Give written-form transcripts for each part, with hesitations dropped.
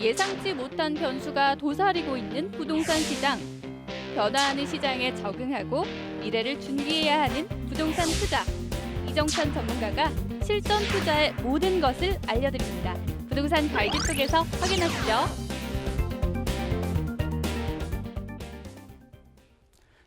예상치 못한 변수가 도사리고 있는 부동산 시장. 변화하는 시장에 적응하고 미래를 준비해야 하는 부동산 투자. 이정찬 전문가가 실전 투자의 모든 것을 알려드립니다. 부동산 가이드 속에서 확인하시죠.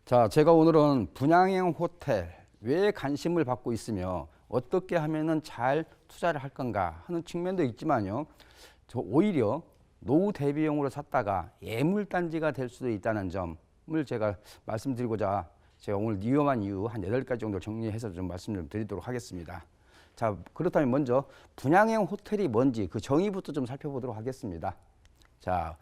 자, 제가 오늘은 분양형 호텔 왜 관심을 받고 있으며 어떻게 하면은 잘 투자를 할 건가 하는 측면도 있지만요. 저 오히려 노후 대비용으로 샀다가 예물단지가 될 수도 있다는 점을 제가 말씀드리고자 제가 오늘 위험한 이유 한 8가지 정도 정리해서 좀 말씀 좀 드리도록 하겠습니다. 자, 그렇다면 먼저 분양형 호텔이 뭔지 그 정의부터 좀 살펴보도록 하겠습니다. 자,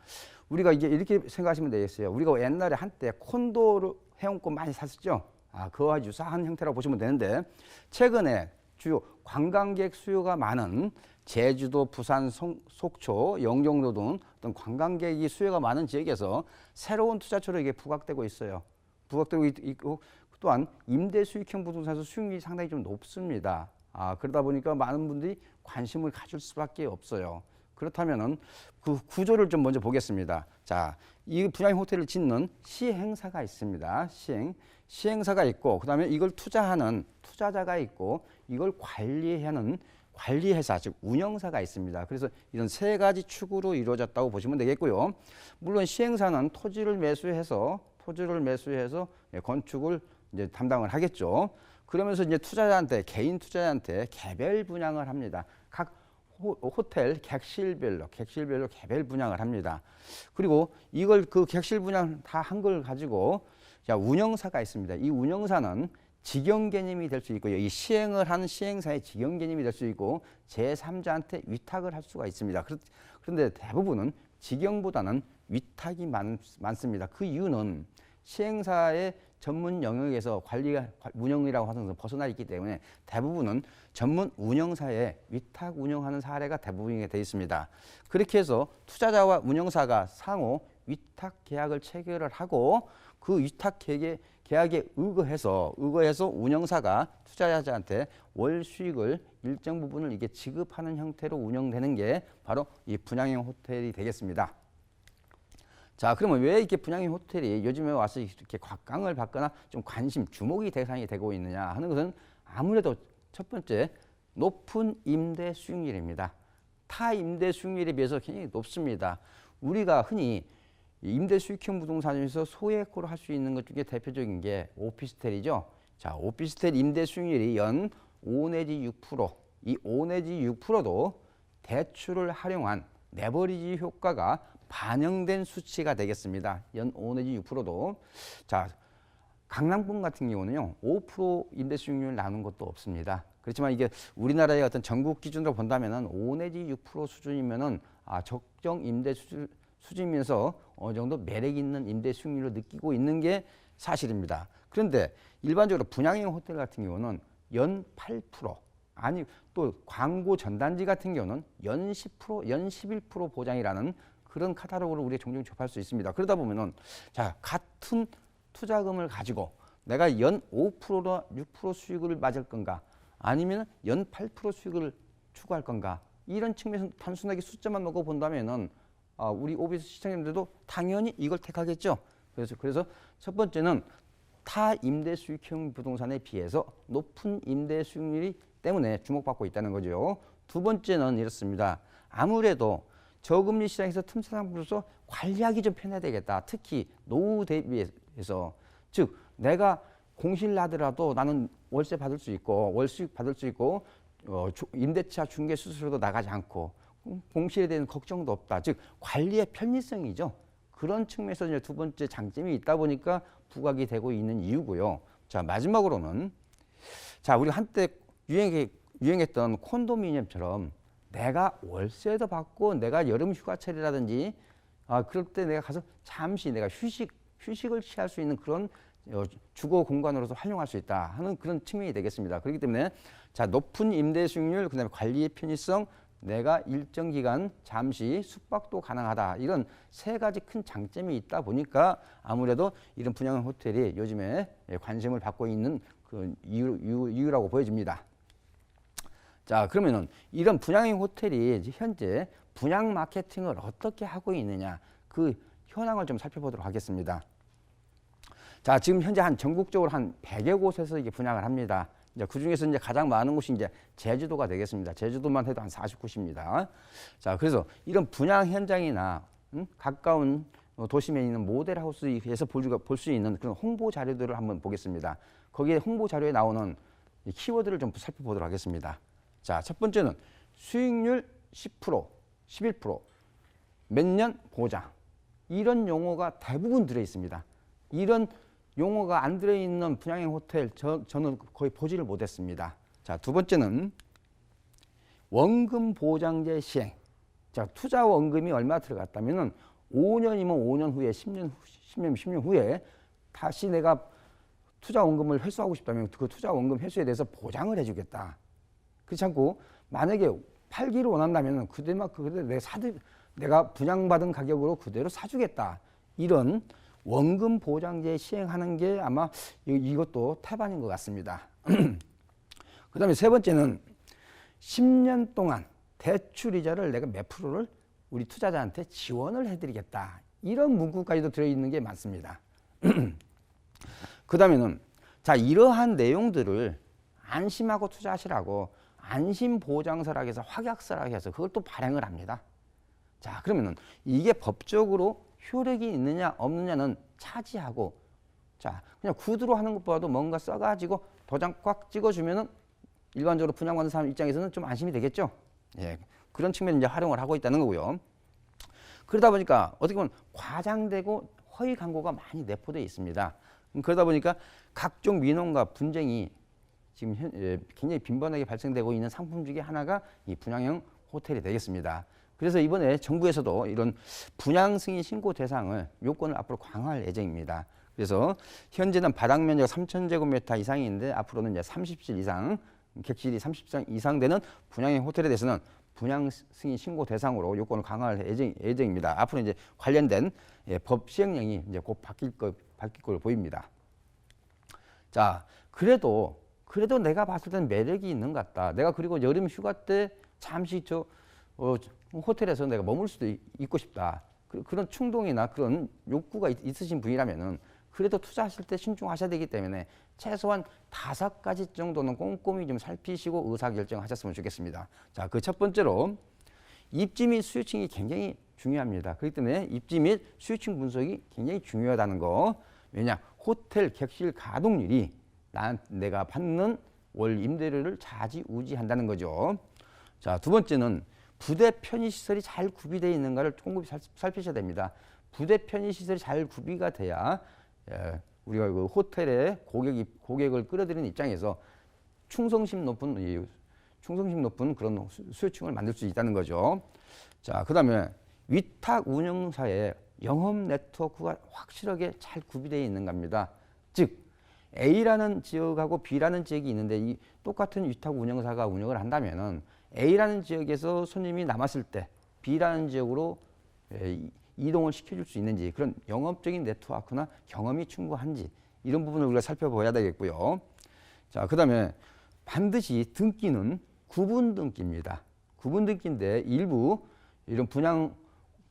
우리가 이제 이렇게 생각하시면 되겠어요. 우리가 옛날에 한때 콘도를 회원권 많이 샀었죠. 그와 유사한 형태라고 보시면 되는데 최근에 주요 관광객 수요가 많은 제주도, 부산, 속초, 영종도 등 어떤 관광객이 수요가 많은 지역에서 새로운 투자처로 이게 부각되고 있어요. 부각되고 있고 또한 임대 수익형 부동산에서 수익률이 상당히 좀 높습니다. 그러다 보니까 많은 분들이 관심을 가질 수밖에 없어요. 그렇다면은 그 구조를 좀 먼저 보겠습니다. 자, 이 분양형 호텔을 짓는 시행사가 있습니다. 시행사가 있고, 그다음에 이걸 투자하는 투자자가 있고, 이걸 관리하는 관리회사, 즉 운영사가 있습니다. 그래서 이런 세 가지 축으로 이루어졌다고 보시면 되겠고요. 물론 시행사는 토지를 매수해서 건축을 이제 담당을 하겠죠. 그러면서 이제 투자자한테 개인 투자자한테 개별 분양을 합니다. 각 호텔 객실별로 개별 분양을 합니다. 그리고 이걸 그 객실 분양 다 한 걸 가지고 운영사가 있습니다. 이 운영사는 직영 개념이 될 수 있고요. 이 시행을 하는 시행사의 직영 개념이 될 수 있고 제3자한테 위탁을 할 수가 있습니다. 그런데 대부분은 직영보다는 위탁이 많습니다. 그 이유는 시행사의 전문 영역에서 운영이라고 하는 것은 벗어나 있기 때문에 대부분은 전문 운영사에 위탁 운영하는 사례가 대부분이 되어 있습니다. 그렇게 해서 투자자와 운영사가 상호 위탁 계약을 체결을 하고 그 위탁 계약에 의거해서 운영사가 투자자한테 월 수익을 일정 부분을 이게 지급하는 형태로 운영되는 게 바로 이 분양형 호텔이 되겠습니다. 자, 그러면 왜 이렇게 분양형 호텔이 요즘에 와서 이렇게 곽강을 받거나 좀 주목이 대상이 되고 있느냐 하는 것은 아무래도 첫 번째 높은 임대 수익률입니다. 타 임대 수익률에 비해서 굉장히 높습니다. 우리가 흔히 임대 수익형 부동산에서 소액으로 할 수 있는 것 중에 대표적인 게 오피스텔이죠. 자, 오피스텔 임대 수익률이 연 5 내지 6%, 이 5 내지 6%도 대출을 활용한 레버리지 효과가 반영된 수치가 되겠습니다. 연 5 내지 6%도. 자, 강남권 같은 경우는요, 5% 임대 수익률을 나눈 것도 없습니다. 그렇지만 이게 우리나라의 어떤 전국 기준으로 본다면은 5 내지 6% 수준이면은 적정 임대 수준이면서 어느 정도 매력 있는 임대 수익률을 느끼고 있는 게 사실입니다. 그런데 일반적으로 분양형 호텔 같은 경우는 연 8%, 아니 또 광고 전단지 같은 경우는 연 10%, 연 11% 보장이라는 그런 카탈로그를 우리가 종종 접할 수 있습니다. 그러다 보면은 자, 같은 투자금을 가지고 내가 연 5%나 6% 수익을 맞을 건가 아니면 연 8% 수익을 추구할 건가 이런 측면에서 단순하게 숫자만 놓고 본다면은 우리 OBS 시청자님들도 당연히 이걸 택하겠죠. 그래서 첫 번째는 타 임대 수익형 부동산에 비해서 높은 임대 수익률이 때문에 주목받고 있다는 거죠. 두 번째는 이렇습니다. 아무래도 저금리 시장에서 틈새 상품으로서 관리하기 좀 편해야 되겠다. 특히 노후 대비해서. 즉 내가 공실을 하더라도 나는 월세 받을 수 있고 월수익 받을 수 있고 임대차 중개 수수료도 나가지 않고 공실에 대한 걱정도 없다. 즉 관리의 편리성이죠. 그런 측면에서 이제 두 번째 장점이 있다 보니까 부각이 되고 있는 이유고요. 자, 마지막으로는 자, 우리가 한때 유행했던 콘도미니엄처럼 내가 월세도 받고 내가 여름 휴가철이라든지 그럴 때 내가 가서 잠시 내가 휴식을 취할 수 있는 그런 주거 공간으로서 활용할 수 있다 하는 그런 측면이 되겠습니다. 그렇기 때문에 자, 높은 임대 수익률, 그다음에 관리의 편의성, 내가 일정 기간 잠시 숙박도 가능하다 이런 세 가지 큰 장점이 있다 보니까 아무래도 이런 분양형 호텔이 요즘에 관심을 받고 있는 그 이유라고 보여집니다. 자, 그러면은 이런 분양형 호텔이 현재 분양 마케팅을 어떻게 하고 있느냐 그 현황을 좀 살펴보도록 하겠습니다. 자, 지금 현재 한 전국적으로 한 100여 곳에서 이게 분양을 합니다. 이제 그 중에서 이제 가장 많은 곳이 이제 제주도가 되겠습니다. 제주도만 해도 한 40곳입니다. 자, 그래서 이런 분양 현장이나 가까운 도심에 있는 모델하우스에서 볼 수 있는 그런 홍보 자료들을 한번 보겠습니다. 거기에 홍보 자료에 나오는 이 키워드를 좀 살펴보도록 하겠습니다. 자, 첫 번째는 수익률 10%, 11%, 몇 년 보장. 이런 용어가 대부분 들어 있습니다. 이런 용어가 안 들어있는 분양형 호텔 저는 거의 보지를 못했습니다. 자, 두 번째는 원금 보장제 시행. 자, 투자 원금이 얼마 들어갔다면은 5년이면 5년 후에 10년 후에 다시 내가 투자 원금을 회수하고 싶다면 그 투자 원금 회수에 대해서 보장을 해주겠다. 그렇지 않고 만약에 팔기를 원한다면 그대로 내가 분양받은 가격으로 그대로 사주겠다. 이런 원금 보장제 시행하는 게 아마 이것도 태반인 것 같습니다. 그 다음에 세 번째는 10년 동안 대출 이자를 내가 몇 프로를 우리 투자자한테 지원을 해드리겠다. 이런 문구까지도 들어있는 게 많습니다. 그 다음에는 자, 이러한 내용들을 안심하고 투자하시라고 안심보장서라고 해서 확약서라고 해서 그걸 또 발행을 합니다. 자, 그러면은 이게 법적으로 효력이 있느냐 없느냐는 차지하고, 자, 그냥 구두로 하는 것보다도 뭔가 써가지고 도장 꽉 찍어주면은 일반적으로 분양받는 사람 입장에서는 좀 안심이 되겠죠. 예, 그런 측면을 이제 활용을 하고 있다는 거고요. 그러다 보니까 어떻게 보면 과장되고 허위 광고가 많이 내포되어 있습니다. 그러다 보니까 각종 민원과 분쟁이 지금 굉장히 빈번하게 발생되고 있는 상품 중에 하나가 이 분양형 호텔이 되겠습니다. 그래서 이번에 정부에서도 이런 분양 승인 신고 대상을 요건을 앞으로 강화할 예정입니다. 그래서 현재는 바닥 면적 3,000제곱미터 이상인데 앞으로는 이제 30실 이상, 객실이 30실 이상 되는 분양형 호텔에 대해서는 분양 승인 신고 대상으로 요건을 강화할 예정입니다. 앞으로 이제 관련된 법 시행령이 이제 곧 바뀔 걸로 보입니다. 자, 그래도 내가 봤을 때는 매력이 있는 것 같다. 내가 그리고 여름 휴가 때 잠시 호텔에서 내가 머물 수도 있고 싶다. 그런 충동이나 그런 욕구가 있으신 분이라면은 그래도 투자하실 때 신중하셔야 되기 때문에 최소한 5가지 정도는 꼼꼼히 좀 살피시고 의사결정하셨으면 좋겠습니다. 자, 그 첫 번째로 입지 및 수요층이 굉장히 중요합니다. 그렇기 때문에 입지 및 수요층 분석이 굉장히 중요하다는 거. 왜냐? 호텔 객실 가동률이 내가 받는 월 임대료를 좌지우지한다는 거죠. 자, 두 번째는 부대 편의시설이 잘 구비되어 있는가를 꼼꼼히 살피셔야 됩니다. 부대 편의시설이 잘 구비가 돼야 우리가 그 호텔에 고객을 끌어들이는 입장에서 충성심 높은 그런 수요층을 만들 수 있다는 거죠. 자, 그 다음에 위탁 운영사의 영업 네트워크가 확실하게 잘 구비되어 있는 겁니다. 즉 A라는 지역하고 B라는 지역이 있는데 이 똑같은 위탁 운영사가 운영을 한다면은 A라는 지역에서 손님이 남았을 때 B라는 지역으로 이동을 시켜줄 수 있는지, 그런 영업적인 네트워크나 경험이 충분한지, 이런 부분을 우리가 살펴봐야 되겠고요. 자, 그 다음에 반드시 등기는 구분 등기입니다. 구분 등기인데 일부 이런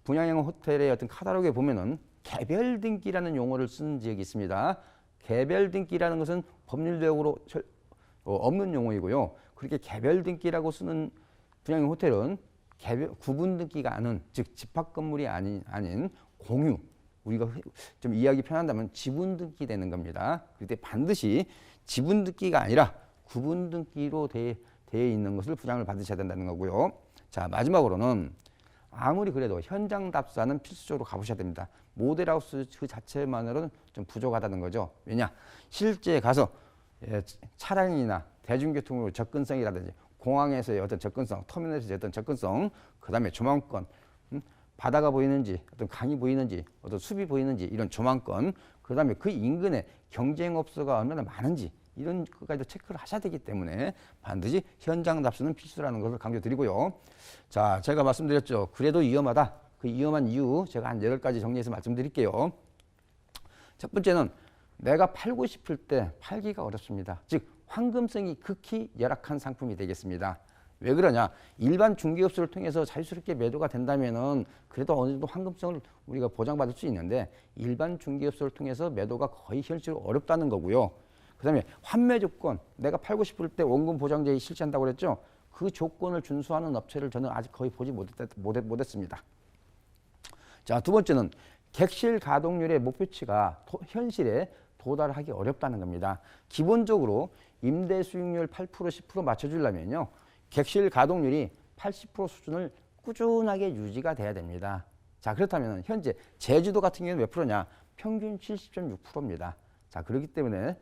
분양형 호텔의 어떤 카탈로그에 보면은 개별 등기라는 용어를 쓰는 지역이 있습니다. 개별 등기라는 것은 법률적으로 없는 용어이고요. 그렇게 개별 등기라고 쓰는 분양형 호텔은 구분 등기가 아닌, 즉 집합 건물이 아닌 공유, 우리가 좀 이해하기 편한다면 지분 등기 되는 겁니다. 그때 반드시 지분 등기가 아니라 구분 등기로 되어 있는 것을 분양을 받으셔야 된다는 거고요. 자, 마지막으로는 아무리 그래도 현장 답사는 필수적으로 가보셔야 됩니다. 모델하우스 그 자체만으로는 좀 부족하다는 거죠. 왜냐? 실제 가서 차량이나 대중교통으로 접근성이라든지 공항에서의 어떤 접근성, 터미널에서의 어떤 접근성, 그 다음에 조망권, 바다가 보이는지, 어떤 강이 보이는지, 어떤 숲이 보이는지, 이런 조망권, 그 다음에 그 인근에 경쟁업소가 얼마나 많은지, 이런 것까지도 체크를 하셔야 되기 때문에 반드시 현장 답수는 필수라는 것을 강조드리고요. 자, 제가 말씀드렸죠. 그래도 위험하다. 그 위험한 이유 제가 한 8가지 정리해서 말씀드릴게요. 첫 번째는 내가 팔고 싶을 때 팔기가 어렵습니다. 즉 황금성이 극히 열악한 상품이 되겠습니다. 왜 그러냐? 일반 중개업소를 통해서 자유스럽게 매도가 된다면은 그래도 어느 정도 황금성을 우리가 보장받을 수 있는데 일반 중개업소를 통해서 매도가 거의 현실적으로 어렵다는 거고요. 그다음에 환매 조건, 내가 팔고 싶을 때 원금 보장제의 실시한다고 그랬죠? 그 조건을 준수하는 업체를 저는 아직 거의 보지 못했습니다. 자, 두 번째는 객실 가동률의 목표치가 현실에 도달하기 어렵다는 겁니다. 기본적으로 임대 수익률 8%, 10% 맞춰주려면요. 객실 가동률이 80% 수준을 꾸준하게 유지가 돼야 됩니다. 자, 그렇다면 현재 제주도 같은 경우는 몇 프로냐? 평균 70.6%입니다. 자, 그렇기 때문에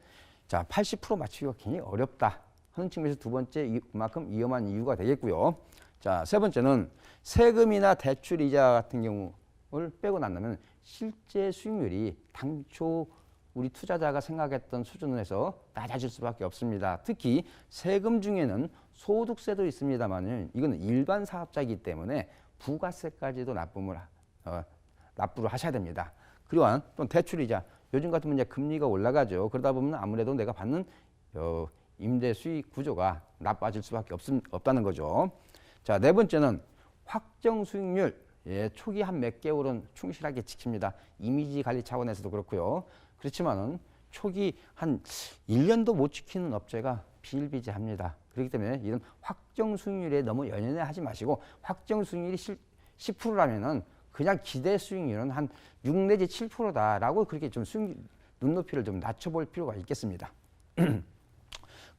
자, 80% 맞추기가 굉장히 어렵다 하는 측면에서 두 번째 그만큼 위험한 이유가 되겠고요. 자, 세 번째는 세금이나 대출 이자 같은 경우를 빼고 난다면 실제 수익률이 당초 우리 투자자가 생각했던 수준에서 낮아질 수밖에 없습니다. 특히 세금 중에는 소득세도 있습니다만 이거는 일반 사업자이기 때문에 부가세까지도 납부를 하셔야 됩니다. 그리고 또 대출이자 요즘 같으면 이제 금리가 올라가죠. 그러다 보면 아무래도 내가 받는 임대 수익 구조가 나빠질 수밖에 없다는 거죠. 자, 네 번째는 확정 수익률. 예, 초기 한 몇 개월은 충실하게 지킵니다. 이미지 관리 차원에서도 그렇고요. 그렇지만은 초기 한 1년도 못 지키는 업체가 비일비재합니다. 그렇기 때문에 이런 확정 수익률에 너무 연연해 하지 마시고 확정 수익률이 10%라면은 그냥 기대 수익률은 한 6 내지 7%다라고 그렇게 좀 수익 눈높이를 좀 낮춰볼 필요가 있겠습니다.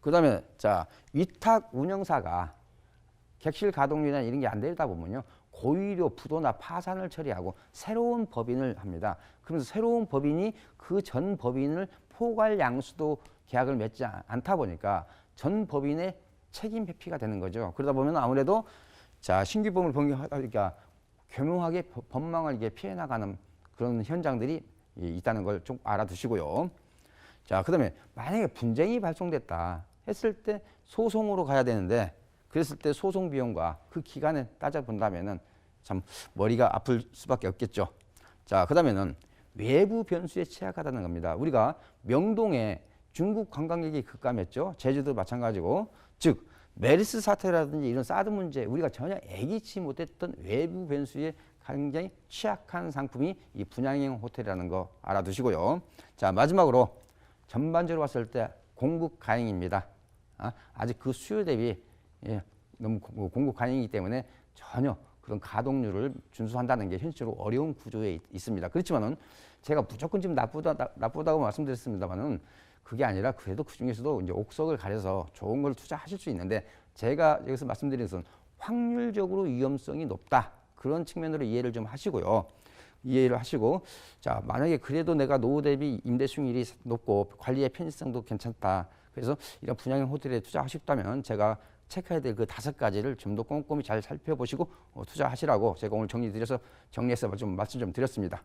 그다음에 자, 위탁 운영사가 객실 가동률이나 이런 게 안 되다 보면요. 고의료 부도나 파산을 처리하고 새로운 법인을 합니다. 그러면서 새로운 법인이 그 전 법인을 포괄 양수도 계약을 맺지 않다 보니까 전 법인의 책임 회피가 되는 거죠. 그러다 보면 아무래도 자, 신규 법을 변경하니까 교묘하게 법망을 이게 피해 나가는 그런 현장들이 있다는 걸 좀 알아두시고요. 자, 그다음에 만약에 분쟁이 발생됐다 했을 때 소송으로 가야 되는데 그랬을 때 소송 비용과 그 기간을 따져본다면은 참 머리가 아플 수밖에 없겠죠. 자, 그다음에는 외부 변수에 취약하다는 겁니다. 우리가 명동에 중국 관광객이 급감했죠. 제주도 마찬가지고. 즉 메르스 사태라든지 이런 사드 문제 우리가 전혀 예기치 못했던 외부 변수에 굉장히 취약한 상품이 이 분양형 호텔이라는 거 알아두시고요. 자, 마지막으로 전반적으로 봤을 때 공급 가행입니다. 아직 그 수요 대비 너무 공급 가행이기 때문에 전혀 그런 가동률을 준수한다는 게 현실적으로 어려운 구조에 있습니다. 그렇지만은 제가 무조건 지금 나쁘다고 말씀드렸습니다만은 그게 아니라 그래도 그 중에서도 이제 옥석을 가려서 좋은 걸 투자하실 수 있는데 제가 여기서 말씀드리는 것은 확률적으로 위험성이 높다. 그런 측면으로 이해를 좀 하시고요. 이해를 하시고 자, 만약에 그래도 내가 노후 대비 임대 수익률이 높고 관리의 편의성도 괜찮다. 그래서 이런 분양형 호텔에 투자하고 싶다면 제가 체크해야 될 그 5가지를 좀 더 꼼꼼히 잘 살펴보시고 투자하시라고 제가 오늘 정리해서 좀 말씀 좀 드렸습니다.